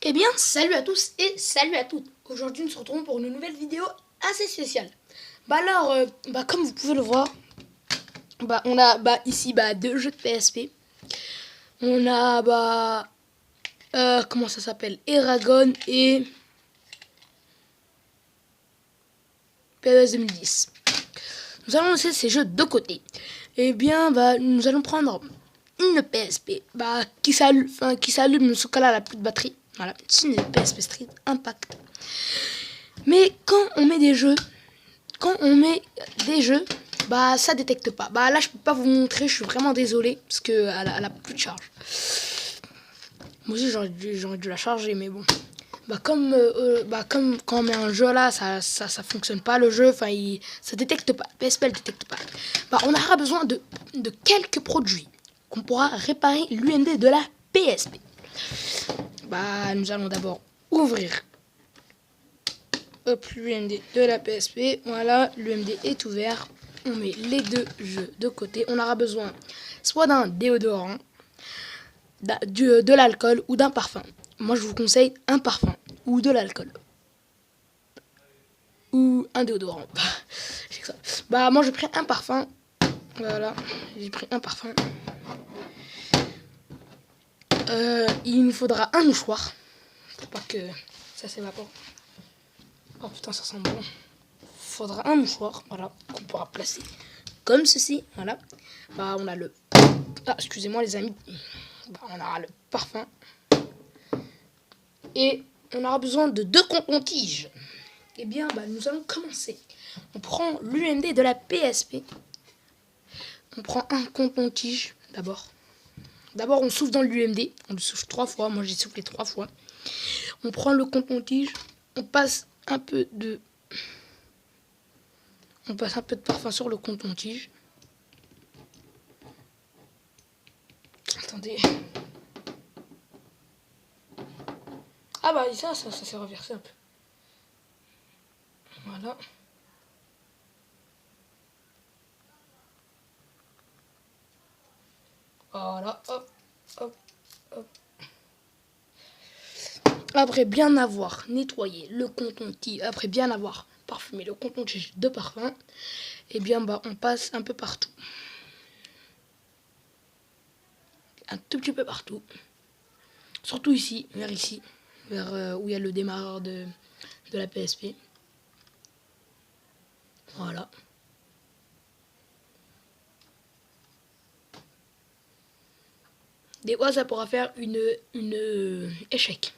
Eh bien, salut à tous et salut à toutes. Aujourd'hui, nous nous retrouvons pour une nouvelle vidéo assez spéciale. Comme vous pouvez le voir, on a ici deux jeux de PSP. On a comment ça s'appelle, Eragon et PES 2010. Nous allons laisser ces jeux de côté. Eh bien, nous allons prendre une PSP qui s'allume sous cas là, elle n'a plus de batterie. Voilà, c'est une PSP Street Impact. Mais quand on met des jeux, ça détecte pas. Là, je peux pas vous montrer, je suis vraiment désolé parce que elle a plus de charge. Moi aussi, j'aurais dû la charger, mais bon. Comme quand on met un jeu là, ça fonctionne pas le jeu, ça détecte pas, PSP elle détecte pas. On aura besoin de quelques produits qu'on pourra réparer l'UMD de la PSP. Nous allons d'abord ouvrir l'UMD de la PSP. Voilà, l'UMD est ouvert. On met les deux jeux de côté. On aura besoin soit d'un déodorant, de l'alcool ou d'un parfum. Moi, je vous conseille un parfum ou de l'alcool. Ou un déodorant. Moi, j'ai pris un parfum. Voilà, j'ai pris un parfum. Il nous faudra un mouchoir. Pour pas que ça s'évapore. Oh putain, ça sent bon. Faudra un mouchoir, voilà, qu'on pourra placer comme ceci. Voilà. On a le... Ah, excusez-moi les amis. On aura le parfum. Et on aura besoin de deux coton-tiges. Eh bien, nous allons commencer. On prend l'UMD de la PSP. On prend un coton-tige d'abord. D'abord, on souffle dans l'UMD. On le souffle 3 fois. Moi, j'ai soufflé 3 fois. On prend le coton-tige. On passe un peu de parfum sur le coton-tige. Attendez. Ça s'est reversé un peu. Voilà. Voilà, hop, hop, hop. Après bien avoir nettoyé le coton-tige, après bien avoir parfumé le coton-tige de parfum, eh bien on passe un peu partout. Un tout petit peu partout. Surtout ici, vers où il y a le démarreur de la PSP. Voilà. Des fois, ça pourra faire une échec.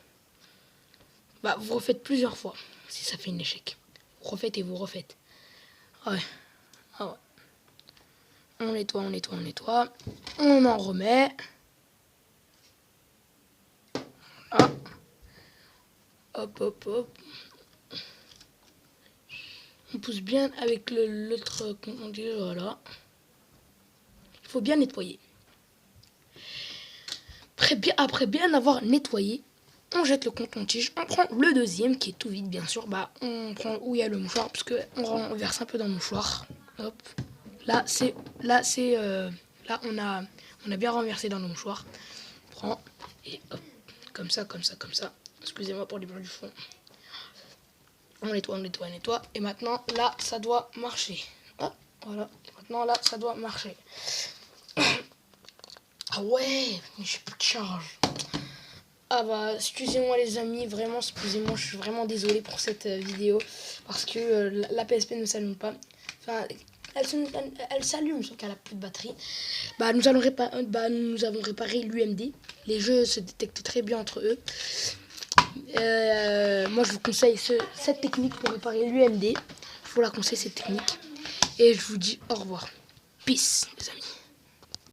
Vous refaites plusieurs fois si ça fait une échec. Vous refaites et vous refaites. Ouais. Ah ouais. On nettoie, on nettoie, on nettoie. On en remet. Ah. Hop, hop, hop. On pousse bien avec l'autre coton-tige, voilà. Il faut bien nettoyer. Après bien avoir nettoyé, on jette le coton-tige. On prend le deuxième qui est tout vide, bien sûr. On prend où il y a le mouchoir, parce que on verse un peu dans le mouchoir. Hop. Là, on a bien renversé dans le mouchoir. On prend et hop, comme ça. Excusez-moi pour les bruits du fond. On nettoie, on nettoie, on nettoie. Et maintenant, là, ça doit marcher. Hop, voilà. Et maintenant, là, ça doit marcher. Ah ouais, mais j'ai plus de charge. Excusez-moi les amis, vraiment, excusez-moi, je suis vraiment désolé pour cette vidéo. Parce que la PSP ne s'allume pas. Enfin, elle s'allume, sauf qu'elle a plus de batterie. Nous avons réparé l'UMD. Les jeux se détectent très bien entre eux. Moi, je vous conseille cette technique pour réparer l'UMD. Je vous la conseille, cette technique. Et je vous dis au revoir. Peace, les amis.